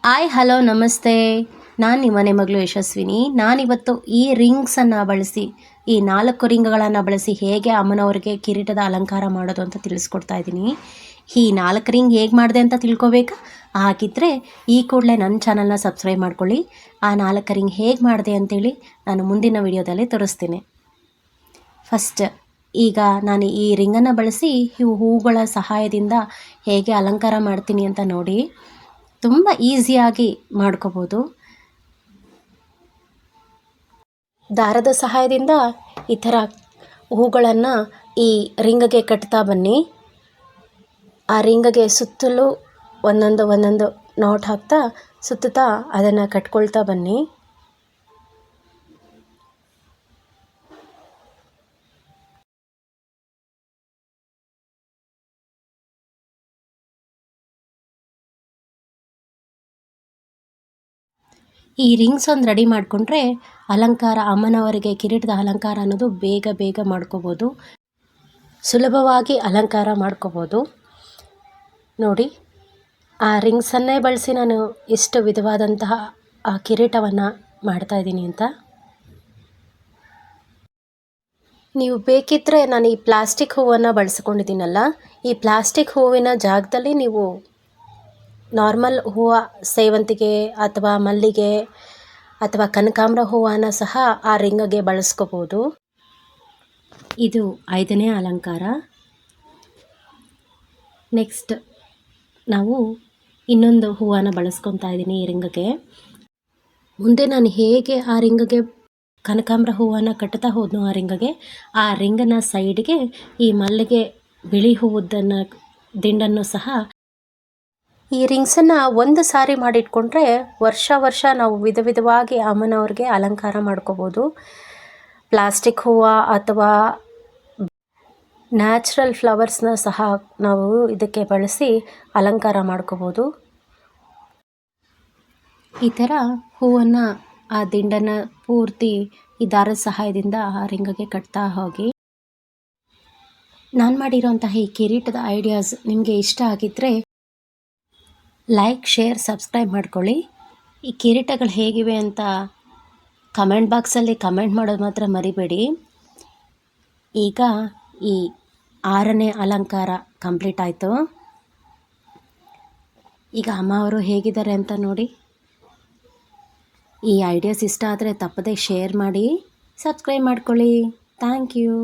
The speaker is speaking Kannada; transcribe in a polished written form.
ಹಾಯ್ ಹಲೋ ನಮಸ್ತೆ. ನಾನು ನಿಮ್ಮ ಮನೆ ಮಗಳು ಯಶಸ್ವಿನಿ. ನಾನಿವತ್ತು ಈ ರಿಂಗ್ಸನ್ನು ಬಳಸಿ, ಈ 4 ರಿಂಗ್ಗಳನ್ನು ಬಳಸಿ ಹೇಗೆ ಅಮ್ಮನವ್ರಿಗೆ ಕಿರೀಟದ ಅಲಂಕಾರ ಮಾಡೋದು ಅಂತ ತಿಳಿಸ್ಕೊಡ್ತಾ ಇದ್ದೀನಿ. ಈ 4 ರಿಂಗ್ ಹೇಗೆ ಮಾಡಿದೆ ಅಂತ ತಿಳ್ಕೊಬೇಕಾ? ಹಾಗಿದ್ದರೆ ಈ ಕೂಡಲೇ ನನ್ನ ಚಾನಲ್ನ ಸಬ್ಸ್ಕ್ರೈಬ್ ಮಾಡ್ಕೊಳ್ಳಿ. ಆ 4 ರಿಂಗ್ ಹೇಗೆ ಮಾಡಿದೆ ಅಂತೇಳಿ ನಾನು ಮುಂದಿನ ವಿಡಿಯೋದಲ್ಲಿ ತೋರಿಸ್ತೀನಿ. ಫಸ್ಟ್ ಈಗ ನಾನು ಈ ರಿಂಗನ್ನು ಬಳಸಿ ಹೂವುಗಳ ಸಹಾಯದಿಂದ ಹೇಗೆ ಅಲಂಕಾರ ಮಾಡ್ತೀನಿ ಅಂತ ನೋಡಿ. ತುಂಬ ಈಸಿಯಾಗಿ ಮಾಡ್ಕೋಬೋದು. ದಾರದ ಸಹಾಯದಿಂದ ಈ ಥರ ಹೂಗಳನ್ನು ಈ ರಿಂಗ್ಗೆ ಕಟ್ತಾ ಬನ್ನಿ. ಆ ರಿಂಗ್ಗೆ ಸುತ್ತಲೂ ಒಂದೊಂದು ನಾಟ್ ಹಾಕ್ತಾ ಸುತ್ತುತ್ತಾ ಅದನ್ನು ಕಟ್ಕೊಳ್ತಾ ಬನ್ನಿ. ಈ ರಿಂಗ್ಸ್ ಒಂದು ರೆಡಿ ಮಾಡಿಕೊಂಡ್ರೆ ಅಲಂಕಾರ, ಅಮ್ಮನವರಿಗೆ ಕಿರೀಟದ ಅಲಂಕಾರ ಅನ್ನೋದು ಬೇಗ ಮಾಡ್ಕೋಬೋದು. ಸುಲಭವಾಗಿ ಅಲಂಕಾರ ಮಾಡ್ಕೋಬೋದು. ನೋಡಿ, ಆ ರಿಂಗ್ಸನ್ನೇ ಬಳಸಿ ನಾನು ಎಷ್ಟು ವಿಧವಾದಂತಹ ಆ ಕಿರೀಟವನ್ನು ಮಾಡ್ತಾಯಿದ್ದೀನಿ ಅಂತ. ನೀವು ಬೇಕಿದ್ದರೆ ನಾನು ಈ ಪ್ಲಾಸ್ಟಿಕ್ ಹೂವನ್ನು ಬಳಸ್ಕೊಂಡಿದ್ದೀನಲ್ಲ, ಈ ಪ್ಲಾಸ್ಟಿಕ್ ಹೂವಿನ ಜಾಗದಲ್ಲಿ ನೀವು ನಾರ್ಮಲ್ ಹೂವು, ಸೇವಂತಿಗೆ ಅಥವಾ ಮಲ್ಲಿಗೆ ಅಥವಾ ಕನಕಾಂಬರ ಹೂವನ್ನು ಸಹ ಆ ರಿಂಗ್ಗೆ ಬಳಸ್ಕೋಬೋದು. ಇದು 5ನೇ ಅಲಂಕಾರ. ನೆಕ್ಸ್ಟ್ ನಾವು ಇನ್ನೊಂದು ಹೂವನ್ನು ಬಳಸ್ಕೊತಾ ಇದ್ದೀನಿ ಈ ರಿಂಗ್ಗೆ. ಮುಂದೆ ನಾನು ಹೇಗೆ ಆ ರಿಂಗ್ಗೆ ಕನಕಾಂಬರ ಹೂವನ್ನು ಕಟ್ತಾ ಹೋದ್ನೋ ಆ ರಿಂಗನ ಸೈಡ್ಗೆ ಈ ಮಲ್ಲಿಗೆ ಬಿಳಿ ಹೂವುದನ್ನು ದಿಂಡನ್ನು ಸಹ, ಈ ರಿಂಗ್ಸನ್ನು ಒಂದು ಸಾರಿ ಮಾಡಿಟ್ಕೊಂಡ್ರೆ ವರ್ಷ ನಾವು ವಿಧವಾಗಿ ಅಮ್ಮನವ್ರಿಗೆ ಅಲಂಕಾರ ಮಾಡ್ಕೋಬೋದು. ಪ್ಲಾಸ್ಟಿಕ್ ಹೂವು ಅಥವಾ ನ್ಯಾಚುರಲ್ ಫ್ಲವರ್ಸ್ನ ಸಹ ನಾವು ಇದಕ್ಕೆ ಬಳಸಿ ಅಲಂಕಾರ ಮಾಡ್ಕೋಬೋದು. ಈ ಥರ ಹೂವನ್ನು ಆ ದಿಂಡನ್ನು ಪೂರ್ತಿ ಈ ದಾರದ ಸಹಾಯದಿಂದ ಆ ರಿಂಗ್ಗೆ ಕಟ್ತಾ ಹೋಗಿ. ನಾನು ಮಾಡಿರೋಂತಹ ಈ ಕಿರೀಟದ ಐಡಿಯಾಸ್ ನಿಮಗೆ ಇಷ್ಟ ಆಗಿದ್ದರೆ ಲೈಕ್, ಶೇರ್, ಸಬ್ಸ್ಕ್ರೈಬ್ ಮಾಡ್ಕೊಳ್ಳಿ. ಈ ಕಿರೀಟಗಳು ಹೇಗಿವೆ ಅಂತ ಕಮೆಂಟ್ ಬಾಕ್ಸಲ್ಲಿ ಕಮೆಂಟ್ ಮಾಡೋದು ಮಾತ್ರ ಮರಿಬೇಡಿ. ಈಗ ಈ 6ನೇ ಅಲಂಕಾರ ಕಂಪ್ಲೀಟ್ ಆಯಿತು. ಈಗ ಅಮ್ಮ ಅವರು ಹೇಗಿದ್ದಾರೆ ಅಂತ ನೋಡಿ. ಈ ಐಡಿಯಾಸ್ ಇಷ್ಟ ಆದರೆ ತಪ್ಪದೇ ಶೇರ್ ಮಾಡಿ, ಸಬ್ಸ್ಕ್ರೈಬ್ ಮಾಡ್ಕೊಳ್ಳಿ. Thank you.